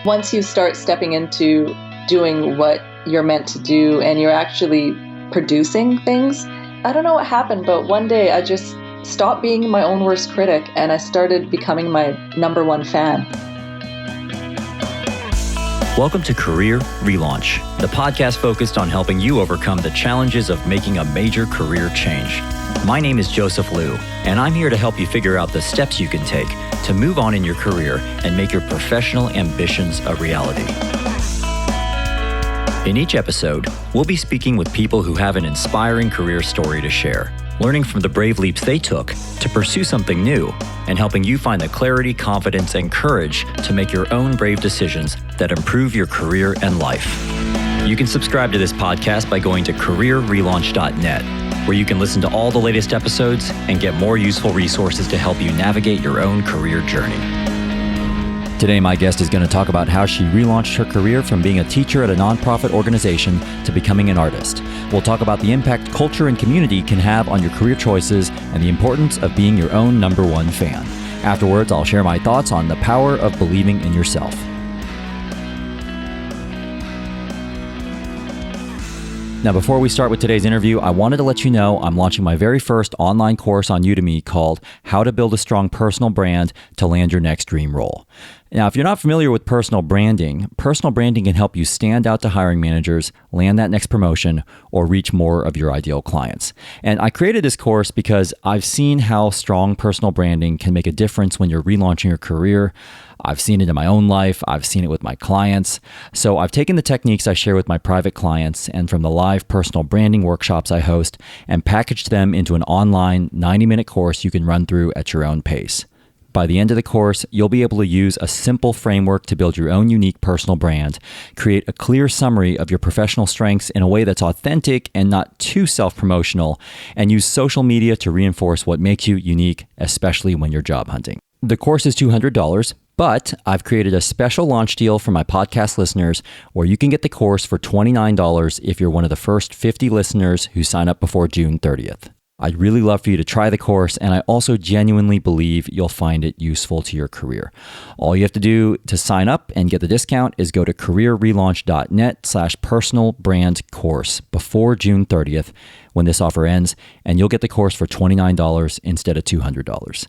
Once you start stepping into doing what you're meant to do and you're actually producing things, I don't know what happened, but one day I just stopped being my own worst critic and I started becoming my number one fan. Welcome to Career Relaunch, the podcast focused on helping you overcome the challenges of making a major career change. My name is Joseph Liu, and I'm here to help you figure out the steps you can take to move on in your career and make your professional ambitions a reality. In each episode, we'll be speaking with people who have an inspiring career story to share, learning from the brave leaps they took to pursue something new, and helping you find the clarity, confidence, and courage to make your own brave decisions that improve your career and life. You can subscribe to this podcast by going to careerrelaunch.net, where you can listen to all the latest episodes and get more useful resources to help you navigate your own career journey. Today, my guest is going to talk about how she relaunched her career from being a teacher at a nonprofit organization to becoming an artist. We'll talk about the impact culture and community can have on your career choices and the importance of being your own number one fan. Afterwards, I'll share my thoughts on the power of believing in yourself. Now, before we start with today's interview, I wanted to let you know I'm launching my very first online course on Udemy called How to Build a Strong Personal Brand to Land Your Next Dream Role. Now, if you're not familiar with personal branding can help you stand out to hiring managers, land that next promotion, or reach more of your ideal clients. And I created this course because I've seen how strong personal branding can make a difference when you're relaunching your career. I've seen it in my own life. I've seen it with my clients. So I've taken the techniques I share with my private clients and from the live personal branding workshops I host and packaged them into an online 90-minute course you can run through at your own pace. By the end of the course, you'll be able to use a simple framework to build your own unique personal brand, create a clear summary of your professional strengths in a way that's authentic and not too self-promotional, and use social media to reinforce what makes you unique, especially when you're job hunting. The course is $200, but I've created a special launch deal for my podcast listeners where you can get the course for $29 if you're one of the first 50 listeners who sign up before June 30th. I'd really love for you to try the course, and I also genuinely believe you'll find it useful to your career. All you have to do to sign up and get the discount is go to careerrelaunch.net/personalbrandcourse before June 30th when this offer ends, and you'll get the course for $29 instead of $200.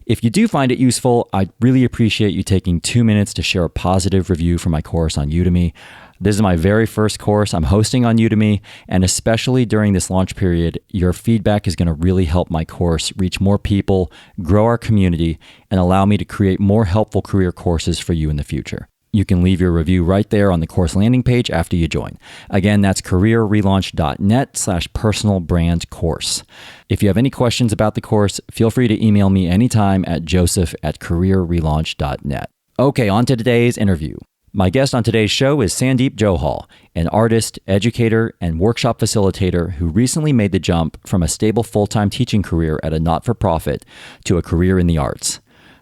If you do find it useful, I'd really appreciate you taking 2 minutes to share a positive review for my course on Udemy. This is my very first course I'm hosting on Udemy, and especially during this launch period, your feedback is going to really help my course reach more people, grow our community, and allow me to create more helpful career courses for you in the future. You can leave your review right there on the course landing page after you join. Again, that's careerrelaunch.net/personalbrandcourse. If you have any questions about the course, feel free to email me anytime at joseph@careerrelaunch.net. Okay, on to today's interview. My guest on today's show is Sandeep Johal, an artist, educator, and workshop facilitator who recently made the jump from a stable full-time teaching career at a not-for-profit to a career in the arts.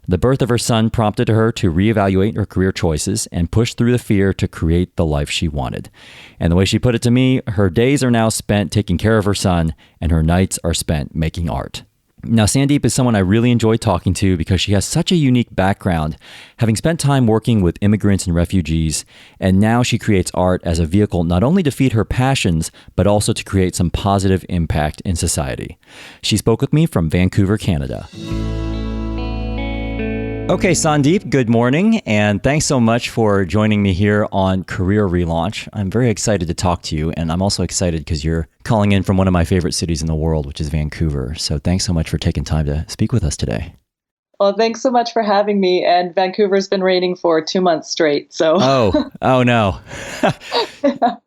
The birth of her son prompted her to reevaluate her career choices and push through the fear to create the life she wanted. And the way she put it to me, her days are now spent taking care of her son, and her nights are spent making art. Now, Sandeep is someone I really enjoy talking to because she has such a unique background, having spent time working with immigrants and refugees, and now she creates art as a vehicle not only to feed her passions, but also to create some positive impact in society. She spoke with me from Vancouver, Canada. Okay, Sandeep, good morning, and thanks so much for joining me here on Career Relaunch. I'm very excited to talk to you, and I'm also excited because you're calling in from one of my favorite cities in the world, which is Vancouver. So thanks so much for taking time to speak with us today. Well, thanks so much for having me, and Vancouver's been raining for 2 months straight, so... Oh no.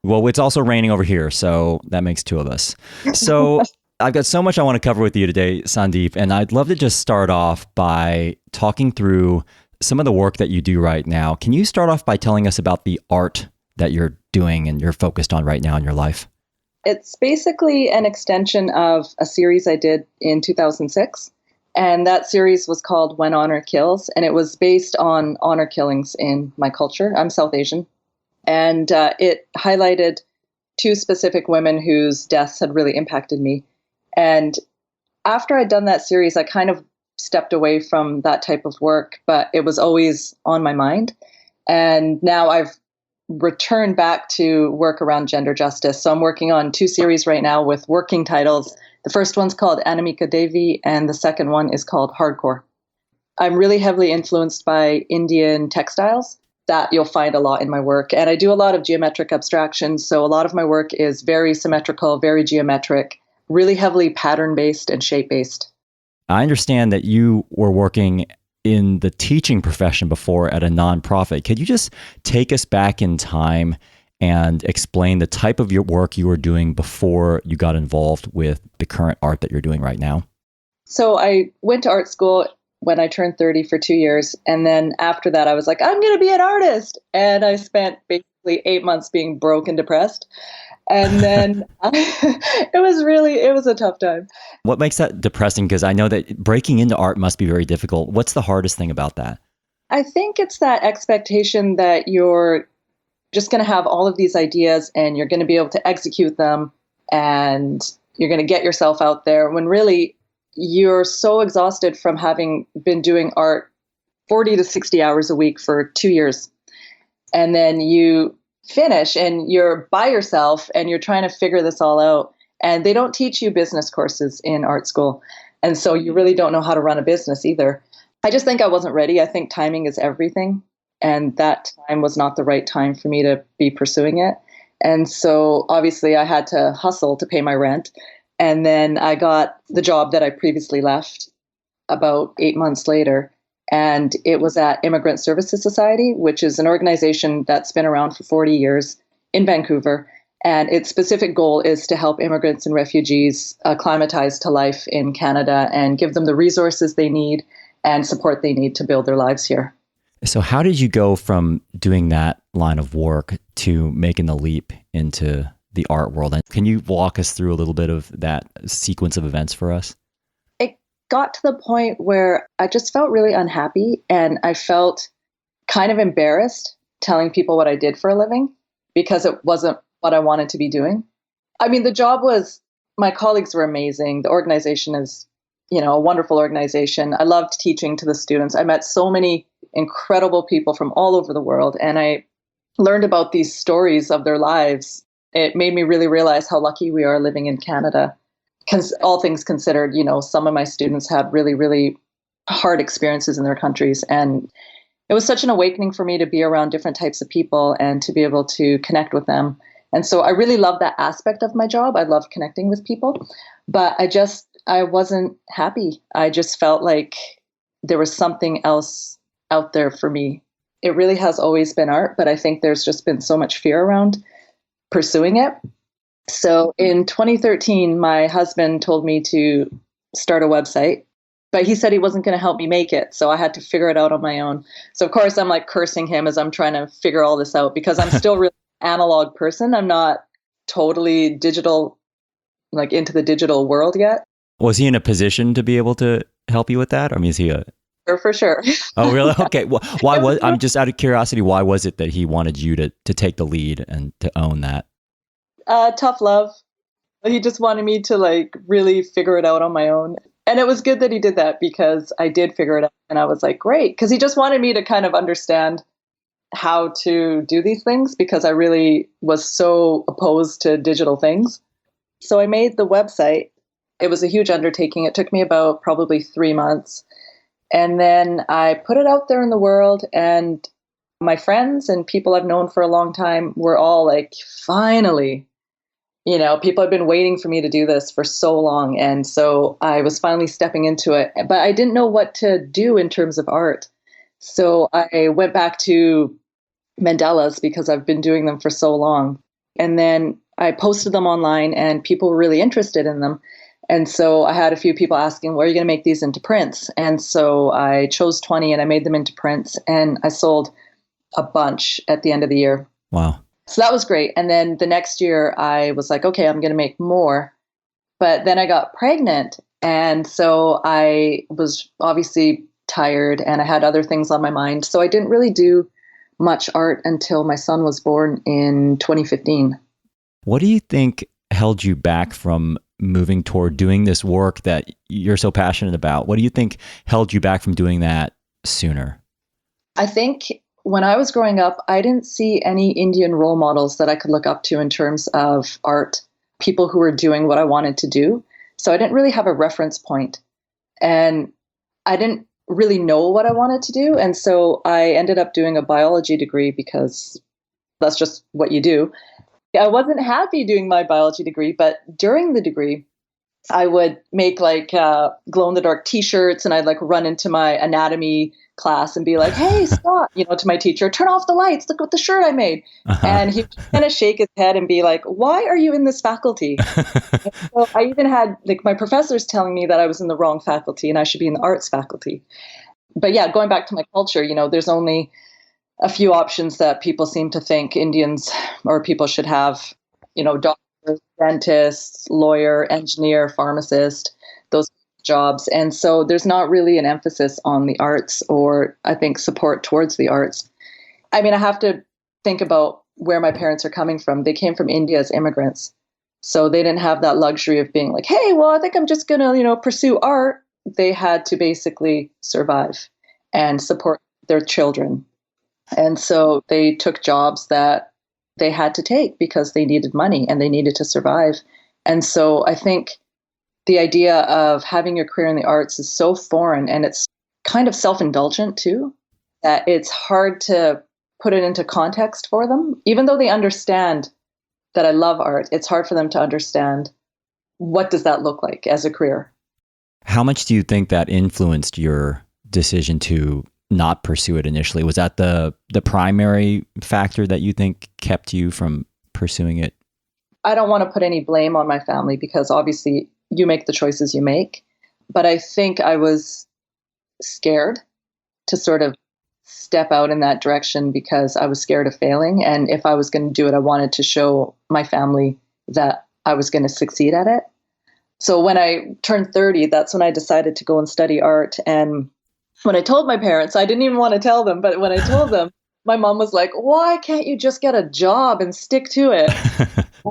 Well, it's also raining over here, so that makes two of us. So... I've got so much I want to cover with you today, Sandeep, and I'd love to just start off by talking through some of the work that you do right now. Can you start off by telling us about the art that you're doing and you're focused on right now in your life? It's basically an extension of a series I did in 2006, and that series was called When Honor Kills, and it was based on honor killings in my culture. I'm South Asian, and it highlighted two specific women whose deaths had really impacted me. And after I'd done that series, I kind of stepped away from that type of work, but it was always on my mind. And now I've returned back to work around gender justice. So I'm working on 2 series right now with working titles. The first one's called Anamika Devi, and the second one is called Hardcore. I'm really heavily influenced by Indian textiles. That you'll find a lot in my work. And I do a lot of geometric abstraction. So a lot of my work is very symmetrical, very geometric, really heavily pattern-based and shape-based. I understand that you were working in the teaching profession before at a nonprofit. Could you just take us back in time and explain the type of your work you were doing before you got involved with the current art that you're doing right now? So I went to art school when I turned 30 for 2 years. And then after that, I was like, I'm going to be an artist. And I spent basically 8 months being broke and depressed. And then it was a tough time. What makes that depressing? Because I know that breaking into art must be very difficult. What's the hardest thing about that? I think it's that expectation that you're just going to have all of these ideas and you're going to be able to execute them and you're going to get yourself out there when really you're so exhausted from having been doing art 40 to 60 hours a week for 2 years. And then you finish and you're by yourself and you're trying to figure this all out. And they don't teach you business courses in art school. And so you really don't know how to run a business either. I just think I wasn't ready. I think timing is everything. And that time was not the right time for me to be pursuing it. And so obviously I had to hustle to pay my rent. And then I got the job that I previously left about 8 months later. And it was at Immigrant Services Society, which is an organization that's been around for 40 years in Vancouver. And its specific goal is to help immigrants and refugees acclimatize to life in Canada and give them the resources they need and support they need to build their lives here. So how did you go from doing that line of work to making the leap into the art world? And can you walk us through a little bit of that sequence of events for us? It got to the point where I just felt really unhappy and I felt kind of embarrassed telling people what I did for a living because it wasn't what I wanted to be doing. I mean, the job was, my colleagues were amazing. The organization is, a wonderful organization. I loved teaching to the students. I met so many incredible people from all over the world and I learned about these stories of their lives. It made me really realize how lucky we are living in Canada. All things considered, some of my students had really, really hard experiences in their countries. And it was such an awakening for me to be around different types of people and to be able to connect with them. And so I really love that aspect of my job. I love connecting with people, but I wasn't happy. I just felt like there was something else out there for me. It really has always been art, but I think there's just been so much fear around pursuing it. So in 2013, my husband told me to start a website, but he said he wasn't going to help me make it. So I had to figure it out on my own. So of course, I'm like cursing him as I'm trying to figure all this out because I'm still really an analog person. I'm not totally digital, like into the digital world yet. Was he in a position to be able to help you with that? I mean, is he a... For sure. Oh, really? Okay. Well, I'm just out of curiosity, why was it that he wanted you to take the lead and to own that? Tough love. He just wanted me to really figure it out on my own. And it was good that he did that because I did figure it out. And I was like, great. Because he just wanted me to kind of understand how to do these things because I really was so opposed to digital things. So I made the website. It was a huge undertaking. It took me about probably 3 months. And then I put it out there in the world and my friends and people I've known for a long time were all like, finally, people have been waiting for me to do this for so long. And so I was finally stepping into it, but I didn't know what to do in terms of art. So I went back to mandalas because I've been doing them for so long. And then I posted them online and people were really interested in them. And so I had a few people asking, well, are you going to make these into prints? And so I chose 20 and I made them into prints and I sold a bunch at the end of the year. Wow. So that was great. And then the next year I was like, okay, I'm going to make more. But then I got pregnant. And so I was obviously tired and I had other things on my mind. So I didn't really do much art until my son was born in 2015. What do you think held you back from moving toward doing this work that you're so passionate about? What do you think held you back from doing that sooner? I think when I was growing up, I didn't see any Indian role models that I could look up to in terms of art, people who were doing what I wanted to do. So I didn't really have a reference point. And I didn't really know what I wanted to do. And so I ended up doing a biology degree because that's just what you do. I wasn't happy doing my biology degree, but during the degree, I would make like glow in the dark t-shirts, and I'd like run into my anatomy class and be like, "Hey, Scott," to my teacher, "turn off the lights. Look what the shirt I made." And he'd kind of shake his head and be like, "Why are you in this faculty?" So I even had like my professors telling me that I was in the wrong faculty and I should be in the arts faculty. But yeah, going back to my culture, there's only a few options that people seem to think Indians or people should have, doctors, dentists, lawyer, engineer, pharmacist, those jobs. And so there's not really an emphasis on the arts, or I think support towards the arts. I mean, I have to think about where my parents are coming from. They came from India as immigrants. So they didn't have that luxury of being like, "Hey, well, I think I'm just going to, pursue art." They had to basically survive and support their children. And so they took jobs that they had to take because they needed money and they needed to survive. And so I think the idea of having your career in the arts is so foreign, and it's kind of self-indulgent too, that it's hard to put it into context for them. Even though they understand that I love art, it's hard for them to understand what does that look like as a career. How much do you think that influenced your decision to not pursue it initially? Was that the primary factor that you think kept you from pursuing it? I don't want to put any blame on my family because obviously you make the choices you make. But I think I was scared to sort of step out in that direction because I was scared of failing. And if I was going to do it, I wanted to show my family that I was going to succeed at it. So when I turned 30, that's when I decided to go and study art. And when I told my parents, I didn't even want to tell them, but when I told them, my mom was like, "Why can't you just get a job and stick to it?"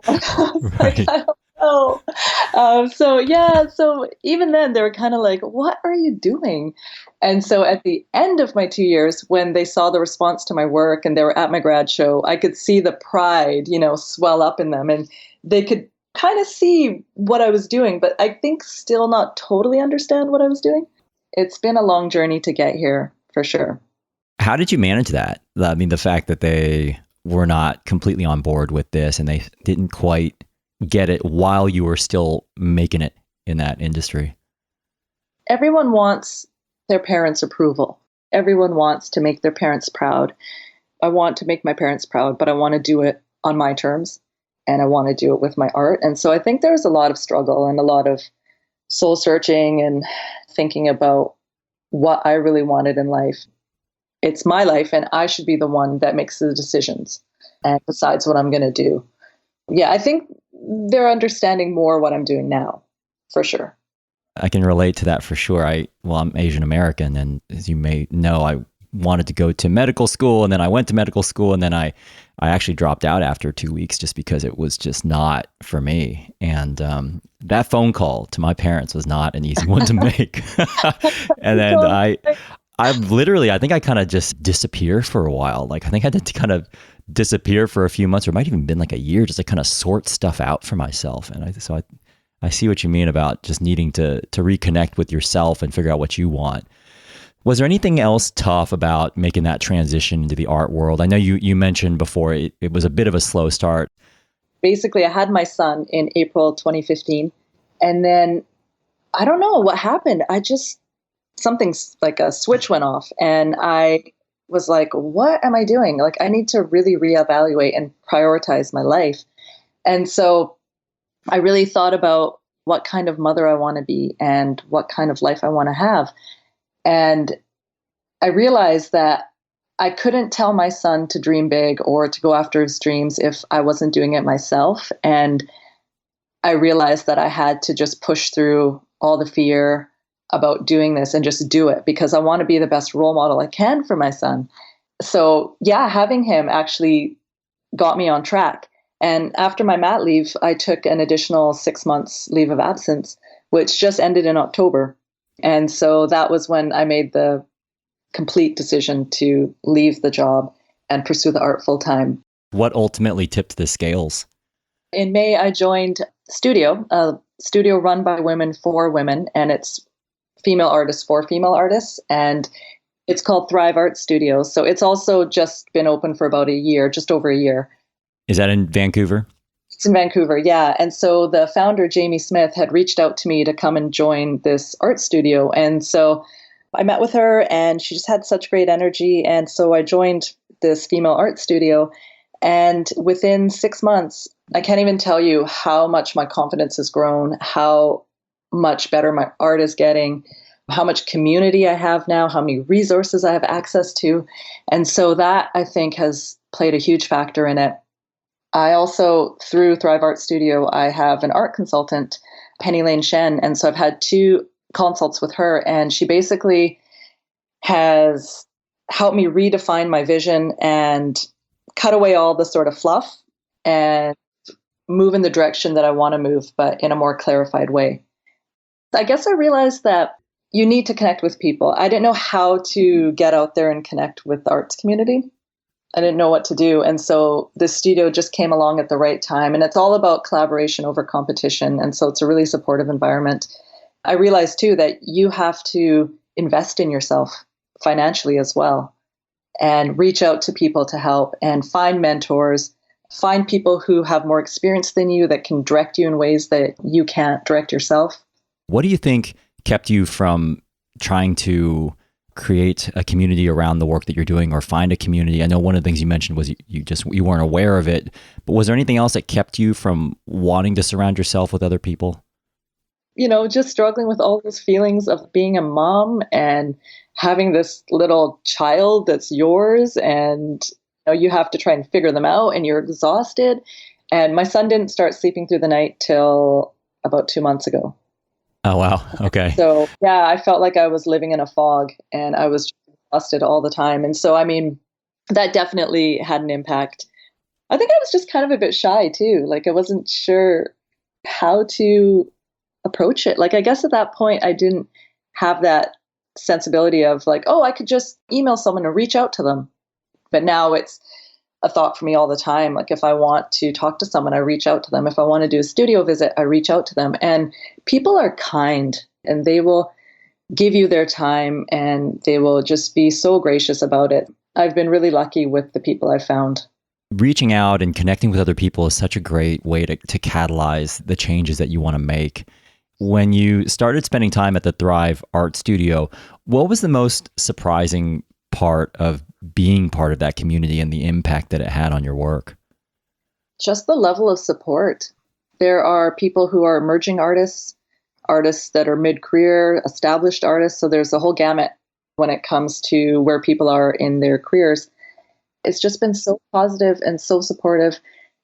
I was like, "I don't know." So even then they were kind of like, "What are you doing?" And so at the end of my 2 years, when they saw the response to my work and they were at my grad show, I could see the pride, swell up in them, and they could kind of see what I was doing, but I think still not totally understand what I was doing. It's been a long journey to get here, for sure. How did you manage that? I mean, the fact that they were not completely on board with this and they didn't quite get it while you were still making it in that industry. Everyone wants their parents' approval. Everyone wants to make their parents proud. I want to make my parents proud, but I want to do it on my terms, and I want to do it with my art. And so I think there's a lot of struggle and a lot of soul searching and thinking about what I really wanted in life. It's my life, and I should be the one that makes the decisions and decides what I'm going to do. Yeah, I think they're understanding more what I'm doing now, for sure. I can relate to that for sure. I'm Asian American, and as you may know, I wanted to go to medical school, and then I went to medical school, and then I actually dropped out after 2 weeks just because it was just not for me. And that phone call to my parents was not an easy one to make. And then I think I kind of just disappear for a while. Like I think I had to kind of disappear for a few months, or it might even been like a year, just to kind of sort stuff out for myself. And I see what you mean about just needing to reconnect with yourself and figure out what you want. Was there anything else tough about making that transition into the art world? I know you mentioned before it was a bit of a slow start. Basically, I had my son in April 2015. And then I don't know what happened. Something's like a switch went off. And I was like, what am I doing? Like, I need to really reevaluate and prioritize my life. And so I really thought about what kind of mother I want to be and what kind of life I want to have. And I realized that I couldn't tell my son to dream big or to go after his dreams if I wasn't doing it myself. And I realized that I had to just push through all the fear about doing this and just do it because I want to be the best role model I can for my son. So yeah, having him actually got me on track. And after my mat leave, I took an additional 6 months leave of absence, which just ended in October. And so that was when I made the complete decision to leave the job and pursue the art full time. What ultimately tipped the scales? In May, I joined a studio run by women for women, and it's female artists for female artists. And it's called Thrive Art Studios. So it's also just been open for about a year, just over a year. Is that in Vancouver? It's in Vancouver, yeah. And so the founder, Jamie Smith, had reached out to me to come and join this art studio. And so I met with her, and she just had such great energy. And so I joined this female art studio. And within 6 months, I can't even tell you how much my confidence has grown, how much better my art is getting, how much community I have now, how many resources I have access to. And so that, I think, has played a huge factor in it. I also, through Thrive Art Studio, I have an art consultant, Penny Lane Shen. And so I've had 2 consults with her, and she basically has helped me redefine my vision and cut away all the sort of fluff and move in the direction that I want to move, but in a more clarified way. I guess I realized that you need to connect with people. I didn't know how to get out there and connect with the arts community. I didn't know what to do. And so this studio just came along at the right time. And it's all about collaboration over competition. And so it's a really supportive environment. I realized too that you have to invest in yourself financially as well, and reach out to people to help and find mentors, find people who have more experience than you that can direct you in ways that you can't direct yourself. What do you think kept you from trying to create a community around the work that you're doing, or find a community? I know one of the things you mentioned was you weren't aware of it, but was there anything else that kept you from wanting to surround yourself with other people? Just struggling with all those feelings of being a mom and having this little child that's yours, and you have to try and figure them out, and you're exhausted. And my son didn't start sleeping through the night till about 2 months ago. Oh, wow. Okay. So, yeah, I felt like I was living in a fog, and I was exhausted all the time. And so, that definitely had an impact. I think I was just kind of a bit shy too. Like, I wasn't sure how to approach it. Like, I guess at that point, I didn't have that sensibility of like, oh, I could just email someone and reach out to them. But now it's a thought for me all the time. Like, if I want to talk to someone, I reach out to them. If I want to do a studio visit, I reach out to them. And people are kind, and they will give you their time, and they will just be so gracious about it. I've been really lucky with the people I've found. Reaching out and connecting with other people is such a great way to catalyze the changes that you want to make. When you started spending time at the Thrive Art Studio, what was the most surprising part of being part of that community and the impact that it had on your work? Just the level of support. There are people who are emerging artists that are mid-career, established artists. So there's a whole gamut when it comes to where people are in their careers. It's just been so positive and so supportive.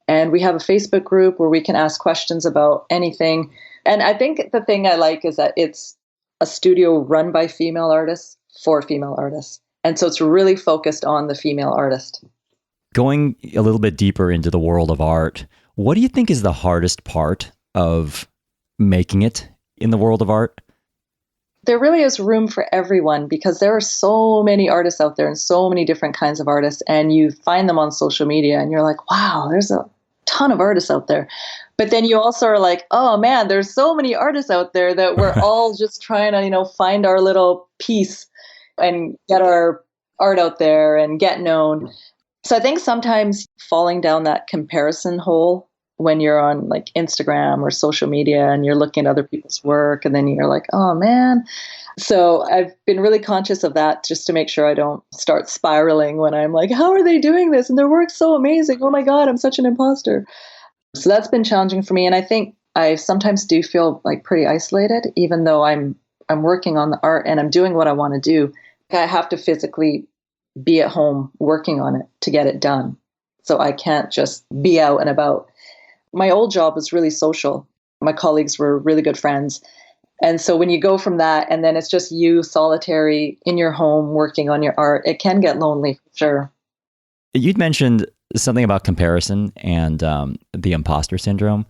And we have a Facebook group where we can ask questions about anything. And I think the thing I like is that it's a studio run by female artists for female artists. And so it's really focused on the female artist. Going a little bit deeper into the world of art, what do you think is the hardest part of making it in the world of art? There really is room for everyone, because there are so many artists out there and so many different kinds of artists, and you find them on social media and you're like, wow, there's a ton of artists out there. But then you also are like, oh man, there's so many artists out there that we're all just trying to, find our little piece and get our art out there and get known. So I think sometimes falling down that comparison hole when you're on like Instagram or social media and you're looking at other people's work, and then you're like, oh man. So I've been really conscious of that, just to make sure I don't start spiraling when I'm like, how are they doing this? And their work's so amazing. Oh my God, I'm such an imposter. So that's been challenging for me. And I think I sometimes do feel like pretty isolated, even though I'm working on the art and I'm doing what I want to do. I have to physically be at home working on it to get it done. So I can't just be out and about. My old job was really social. My colleagues were really good friends. And so when you go from that and then it's just you solitary in your home working on your art, it can get lonely, for sure. You'd mentioned something about comparison and the imposter syndrome.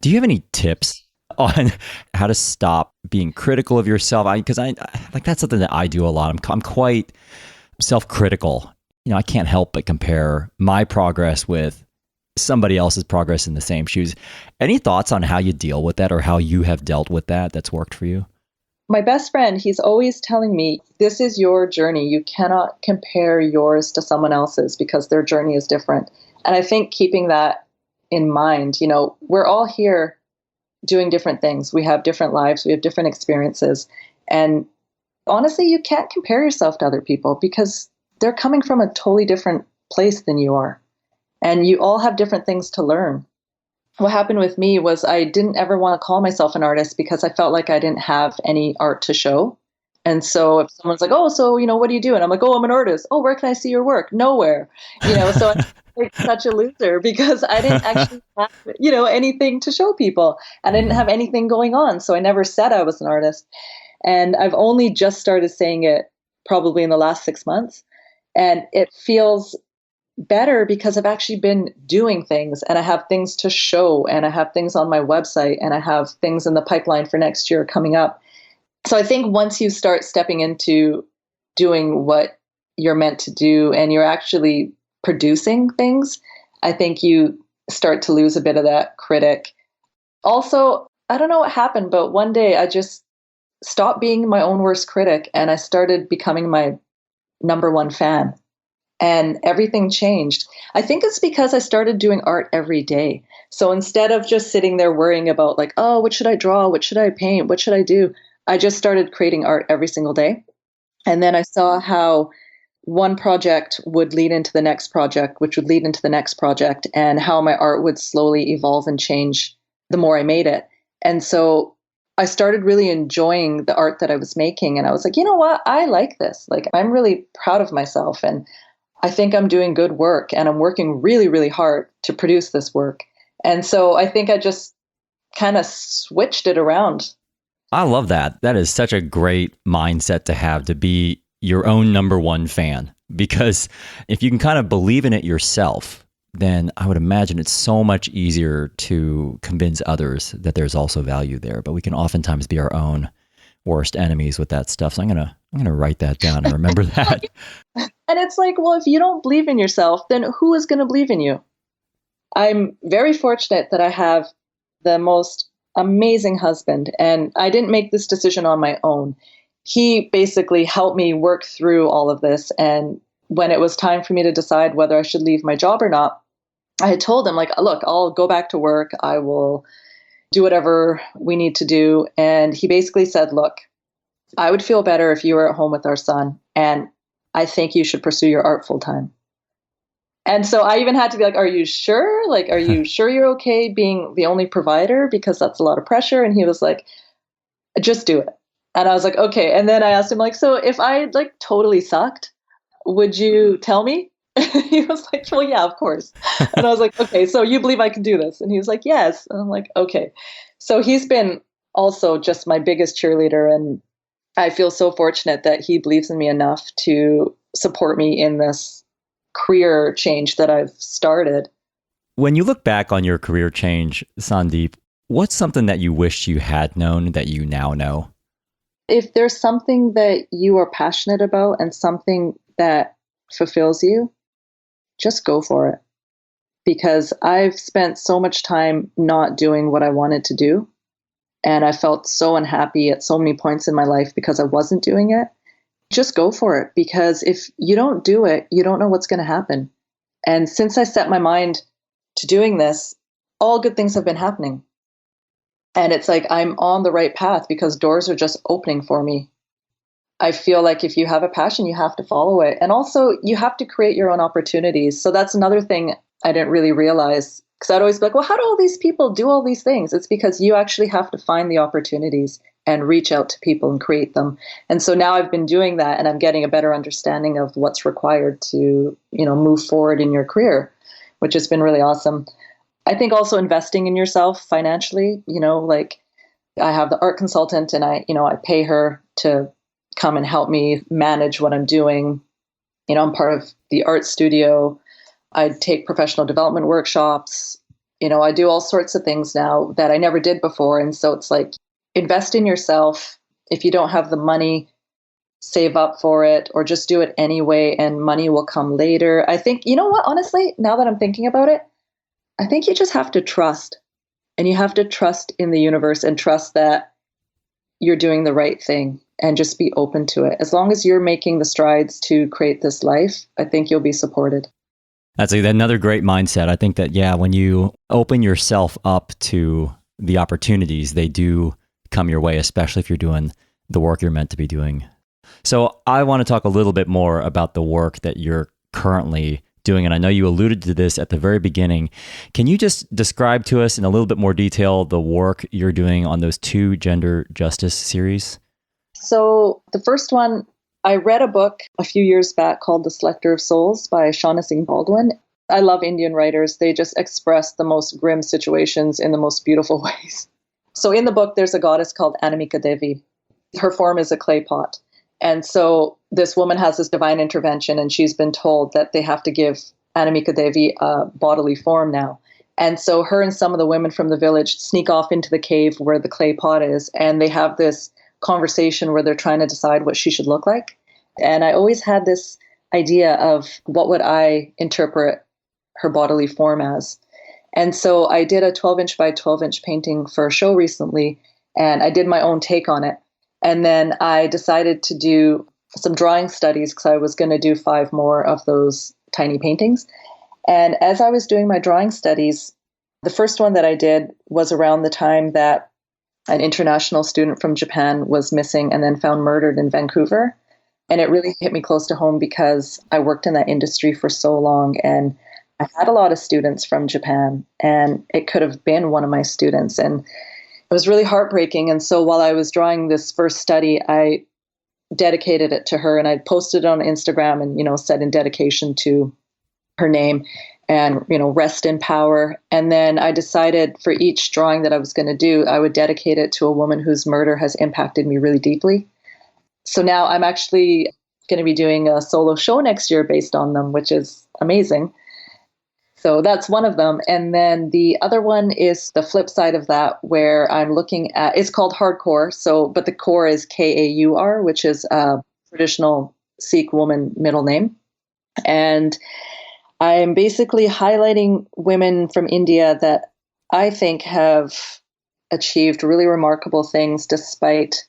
Do you have any tips on how to stop being critical of yourself. Because I like that's something that I do a lot. I'm quite self-critical. I can't help but compare my progress with somebody else's progress in the same shoes. Any thoughts on how you deal with that or how you have dealt with that's worked for you? My best friend, he's always telling me, this is your journey. You cannot compare yours to someone else's because their journey is different. And I think keeping that in mind, we're all here doing different things. We have different lives. We have different experiences. And honestly, you can't compare yourself to other people because they're coming from a totally different place than you are. And you all have different things to learn. What happened with me was I didn't ever want to call myself an artist because I felt like I didn't have any art to show. And so if someone's like, oh, so, what do you do? And I'm like, oh, I'm an artist. Oh, where can I see your work? Nowhere. So I'm like such a loser because I didn't actually have, anything to show people. And I didn't have anything going on. So I never said I was an artist. And I've only just started saying it probably in the last 6 months. And it feels better because I've actually been doing things and I have things to show and I have things on my website and I have things in the pipeline for next year coming up. So I think once you start stepping into doing what you're meant to do and you're actually producing things, I think you start to lose a bit of that critic. Also, I don't know what happened, but one day I just stopped being my own worst critic and I started becoming my number one fan. And everything changed. I think it's because I started doing art every day. So instead of just sitting there worrying about like, oh, what should I draw? What should I paint? What should I do? I just started creating art every single day. And then I saw how one project would lead into the next project, which would lead into the next project, and how my art would slowly evolve and change the more I made it. And so I started really enjoying the art that I was making. And I was like, you know what? I like this. Like, I'm really proud of myself. And I think I'm doing good work and I'm working really, really hard to produce this work. And so I think I just kind of switched it around. I love that. That is such a great mindset to have, to be your own number one fan. Because if you can kind of believe in it yourself, then I would imagine it's so much easier to convince others that there's also value there. But we can oftentimes be our own worst enemies with that stuff. So I'm gonna write that down and remember that. And it's like, well, if you don't believe in yourself, then who is going to believe in you? I'm very fortunate that I have the most amazing husband, and I didn't make this decision on my own. He basically helped me work through all of this. And when it was time for me to decide whether I should leave my job or not, I had told him, like, look, I'll go back to work. I will do whatever we need to do. And he basically said, look, I would feel better if you were at home with our son. And I think you should pursue your art full time. And so I even had to be like, are you sure? Like, are you sure you're okay being the only provider? Because that's a lot of pressure. And he was like, just do it. And I was like, okay. And then I asked him, like, so if I like totally sucked, would you tell me? He was like, well, yeah, of course. And I was like, okay, so you believe I can do this? And he was like, yes. And I'm like, okay. So he's been also just my biggest cheerleader. And I feel so fortunate that he believes in me enough to support me in this career change that I've started. When you look back on your career change, Sandeep, what's something that you wish you had known that you now know? If there's something that you are passionate about and something that fulfills you, just go for it. Because I've spent so much time not doing what I wanted to do. And I felt so unhappy at so many points in my life because I wasn't doing it. Just go for it. Because if you don't do it, you don't know what's going to happen. And since I set my mind to doing this, all good things have been happening. And it's like I'm on the right path because doors are just opening for me. I feel like if you have a passion, you have to follow it. And also, you have to create your own opportunities. So that's another thing I didn't really realize. Because I'd always be like, well, how do all these people do all these things? It's because you actually have to find the opportunities and reach out to people and create them. And so now I've been doing that and I'm getting a better understanding of what's required to, move forward in your career, which has been really awesome. I think also investing in yourself financially, like I have the art consultant and I pay her to come and help me manage what I'm doing. I'm part of the art studio. I take professional development workshops. I do all sorts of things now that I never did before. And so it's like, invest in yourself. If you don't have the money, save up for it, or just do it anyway, and money will come later. I think, you know what, honestly, now that I'm thinking about it, I think you just have to trust. And you have to trust in the universe and trust that you're doing the right thing, and just be open to it. As long as you're making the strides to create this life, I think you'll be supported. That's another great mindset. I think that, yeah, when you open yourself up to the opportunities, they do come your way, especially if you're doing the work you're meant to be doing. So I want to talk a little bit more about the work that you're currently doing. And I know you alluded to this at the very beginning. Can you just describe to us in a little bit more detail the work you're doing on those 2 gender justice series? So the first one, I read a book a few years back called The Selector of Souls by Shaughnessy Baldwin. I love Indian writers. They just express the most grim situations in the most beautiful ways. So in the book, there's a goddess called Anamika Devi. Her form is a clay pot. And so this woman has this divine intervention, and she's been told that they have to give Anamika Devi a bodily form now. And so her and some of the women from the village sneak off into the cave where the clay pot is, and they have this conversation where they're trying to decide what she should look like. And I always had this idea of what would I interpret her bodily form as. And so I did a 12-inch by 12-inch painting for a show recently, and I did my own take on it. And then I decided to do some drawing studies because I was going to do 5 more of those tiny paintings. And as I was doing my drawing studies, the first one that I did was around the time that an international student from Japan was missing and then found murdered in Vancouver. And it really hit me close to home because I worked in that industry for so long, and I had a lot of students from Japan, and it could have been one of my students. And it was really heartbreaking. And so while I was drawing this first study, I dedicated it to her, and I posted it on Instagram and, said in dedication to her name and, rest in power. And then I decided for each drawing that I was going to do, I would dedicate it to a woman whose murder has impacted me really deeply. So now I'm actually going to be doing a solo show next year based on them, which is amazing. So that's one of them. And then the other one is the flip side of that, where I'm looking at, it's called hardcore. So, but the core is Kaur, which is a traditional Sikh woman middle name. And I'm basically highlighting women from India that I think have achieved really remarkable things despite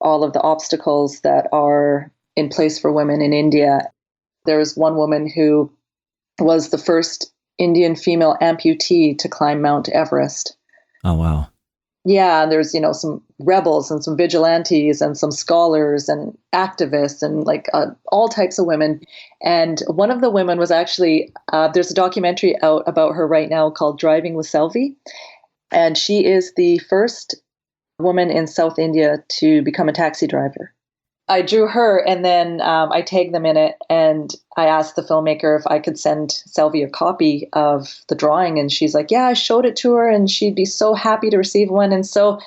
all of the obstacles that are in place for women in India. There was one woman who was the first Indian female amputee to climb Mount Everest. Oh, wow. Yeah, and there's, some rebels and some vigilantes and some scholars and activists and all types of women. And one of the women was actually, there's a documentary out about her right now called Driving with Selvi. And she is the first woman in South India to become a taxi driver. I drew her, and then I tagged them in it, and I asked the filmmaker if I could send Selvi a copy of the drawing, and she's like, yeah, I showed it to her, and she'd be so happy to receive one. And so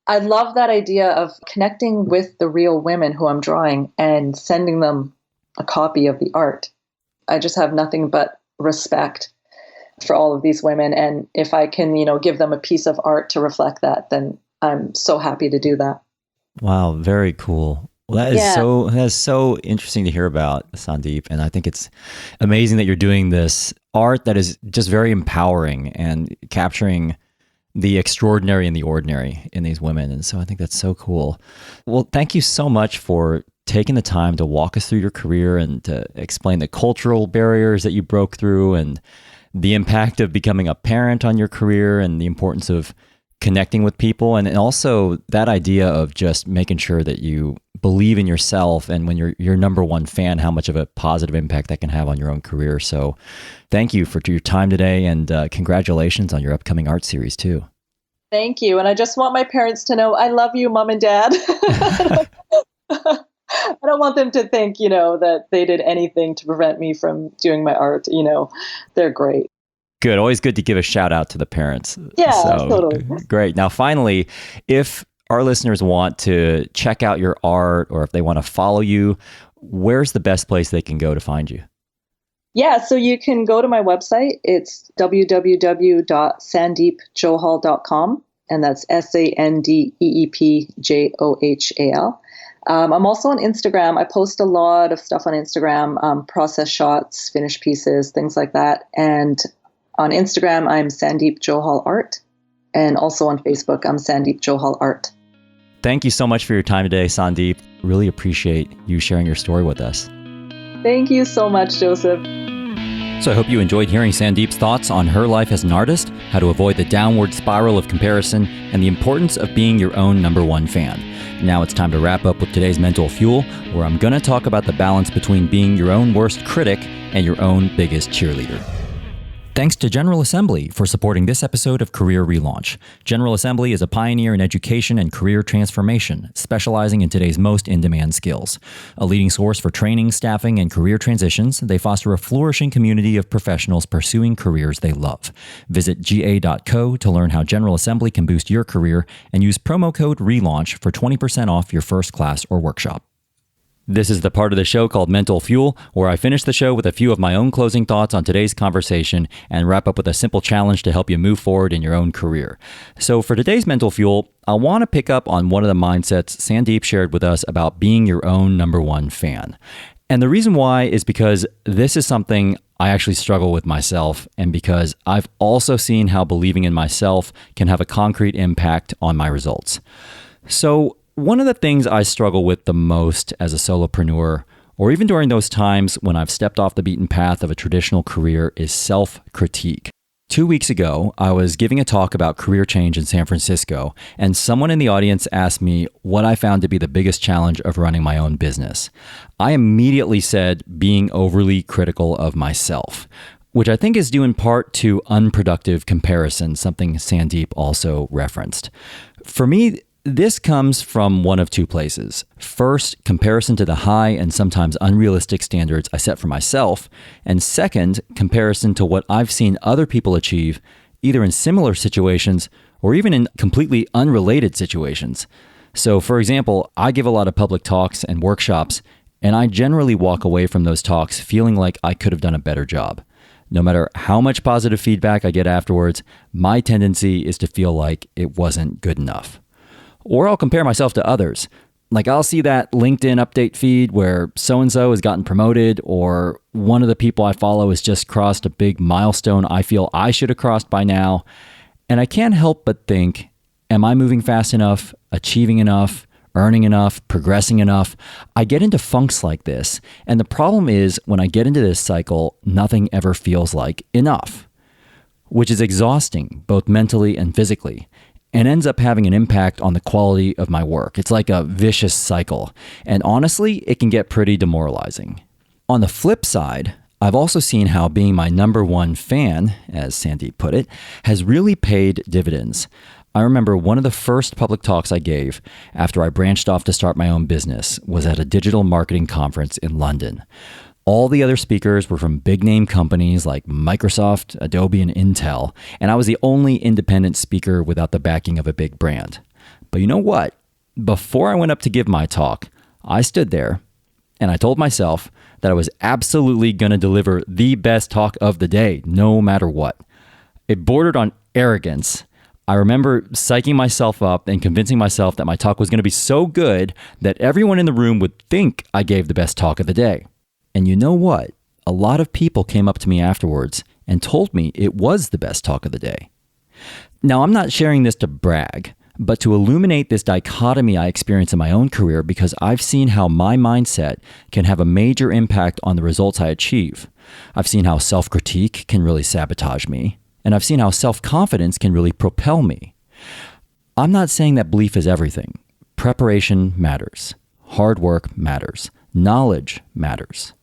I love that idea of connecting with the real women who I'm drawing and sending them a copy of the art. I just have nothing but respect for all of these women, and if I can, give them a piece of art to reflect that, then I'm so happy to do that. Wow, very cool. Well, that is so interesting to hear about, Sandeep. And I think it's amazing that you're doing this art that is just very empowering and capturing the extraordinary and the ordinary in these women. And so I think that's so cool. Well, thank you so much for taking the time to walk us through your career and to explain the cultural barriers that you broke through and the impact of becoming a parent on your career and the importance of connecting with people, and also that idea of just making sure that you believe in yourself, and when you're your number one fan, how much of a positive impact that can have on your own career. So thank you for your time today, and congratulations on your upcoming art series too. Thank you. And I just want my parents to know I love you, Mom and Dad. I don't want them to think, that they did anything to prevent me from doing my art. They're great. Good. Always good to give a shout out to the parents. Yeah, totally. Great. Now, finally, if our listeners want to check out your art or if they want to follow you, where's the best place they can go to find you? Yeah, so you can go to my website. It's www.sandeepjohal.com, and that's SandeepJohal. I'm also on Instagram. I post a lot of stuff on Instagram, process shots, finished pieces, things like that. And on Instagram, I'm Sandeep Johal Art. And also on Facebook, I'm Sandeep Johal Art. Thank you so much for your time today, Sandeep. Really appreciate you sharing your story with us. Thank you so much, Joseph. So I hope you enjoyed hearing Sandeep's thoughts on her life as an artist, how to avoid the downward spiral of comparison, and the importance of being your own number one fan. Now it's time to wrap up with today's Mental Fuel, where I'm going to talk about the balance between being your own worst critic and your own biggest cheerleader. Thanks to General Assembly for supporting this episode of Career Relaunch. General Assembly is a pioneer in education and career transformation, specializing in today's most in-demand skills. A leading source for training, staffing, and career transitions, they foster a flourishing community of professionals pursuing careers they love. Visit ga.co to learn how General Assembly can boost your career and use promo code RELAUNCH for 20% off your first class or workshop. This is the part of the show called Mental Fuel, where I finish the show with a few of my own closing thoughts on today's conversation and wrap up with a simple challenge to help you move forward in your own career. So for today's Mental Fuel, I want to pick up on one of the mindsets Sandeep shared with us about being your own number one fan. And the reason why is because this is something I actually struggle with myself, and because I've also seen how believing in myself can have a concrete impact on my results. So one of the things I struggle with the most as a solopreneur, or even during those times when I've stepped off the beaten path of a traditional career, is self-critique. 2 weeks ago, I was giving a talk about career change in San Francisco, and someone in the audience asked me what I found to be the biggest challenge of running my own business. I immediately said being overly critical of myself, which I think is due in part to unproductive comparison, something Sandeep also referenced. For me, this comes from one of two places. First, comparison to the high and sometimes unrealistic standards I set for myself. And second, comparison to what I've seen other people achieve, either in similar situations or even in completely unrelated situations. So, for example, I give a lot of public talks and workshops, and I generally walk away from those talks feeling like I could have done a better job. No matter how much positive feedback I get afterwards, my tendency is to feel like it wasn't good enough. Or I'll compare myself to others. Like I'll see that LinkedIn update feed where so-and-so has gotten promoted, or one of the people I follow has just crossed a big milestone I feel I should have crossed by now. And I can't help but think, am I moving fast enough, achieving enough, earning enough, progressing enough? I get into funks like this. And the problem is when I get into this cycle, nothing ever feels like enough, which is exhausting, both mentally and physically, and ends up having an impact on the quality of my work. It's like a vicious cycle. And honestly, it can get pretty demoralizing. On the flip side, I've also seen how being my number one fan, as Sandeep put it, has really paid dividends. I remember one of the first public talks I gave after I branched off to start my own business was at a digital marketing conference in London. All the other speakers were from big name companies like Microsoft, Adobe, and Intel, and I was the only independent speaker without the backing of a big brand. But you know what? Before I went up to give my talk, I stood there and I told myself that I was absolutely going to deliver the best talk of the day, no matter what. It bordered on arrogance. I remember psyching myself up and convincing myself that my talk was going to be so good that everyone in the room would think I gave the best talk of the day. And you know what? A lot of people came up to me afterwards and told me it was the best talk of the day. Now, I'm not sharing this to brag, but to illuminate this dichotomy I experience in my own career, because I've seen how my mindset can have a major impact on the results I achieve. I've seen how self-critique can really sabotage me, and I've seen how self-confidence can really propel me. I'm not saying that belief is everything. Preparation matters. Hard work matters. Knowledge matters.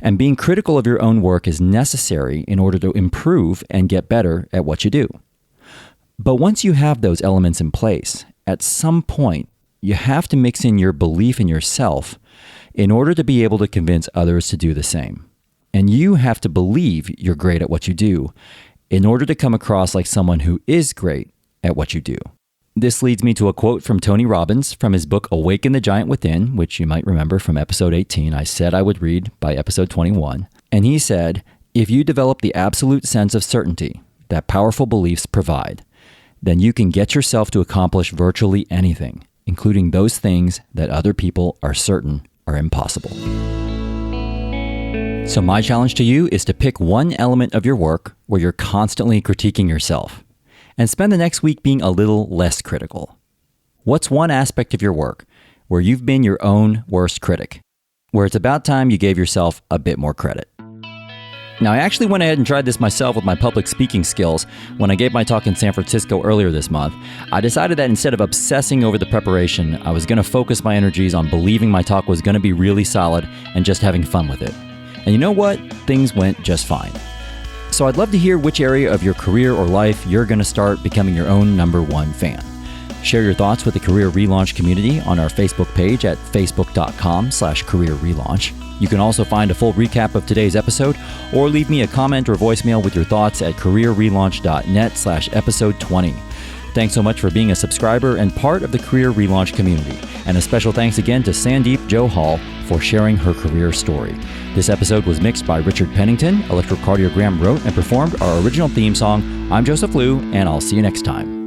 And being critical of your own work is necessary in order to improve and get better at what you do. But once you have those elements in place, at some point, you have to mix in your belief in yourself in order to be able to convince others to do the same. And you have to believe you're great at what you do in order to come across like someone who is great at what you do. This leads me to a quote from Tony Robbins from his book, Awaken the Giant Within, which you might remember from episode 18. I said I would read by episode 21. And he said, if you develop the absolute sense of certainty that powerful beliefs provide, then you can get yourself to accomplish virtually anything, including those things that other people are certain are impossible. So my challenge to you is to pick one element of your work where you're constantly critiquing yourself and spend the next week being a little less critical. What's one aspect of your work where you've been your own worst critic, where it's about time you gave yourself a bit more credit? Now, I actually went ahead and tried this myself with my public speaking skills when I gave my talk in San Francisco earlier this month. I decided that instead of obsessing over the preparation, I was going to focus my energies on believing my talk was going to be really solid and just having fun with it. And you know what? Things went just fine. So I'd love to hear which area of your career or life you're going to start becoming your own number one fan. Share your thoughts with the Career Relaunch community on our Facebook page at facebook.com/careerrelaunch. You can also find a full recap of today's episode or leave me a comment or voicemail with your thoughts at careerrelaunch.net/episode 20. Thanks so much for being a subscriber and part of the Career Relaunch community. And a special thanks again to Sandeep Johal for sharing her career story. This episode was mixed by Richard Pennington. Electrocardiogram wrote and performed our original theme song. I'm Joseph Liu, and I'll see you next time.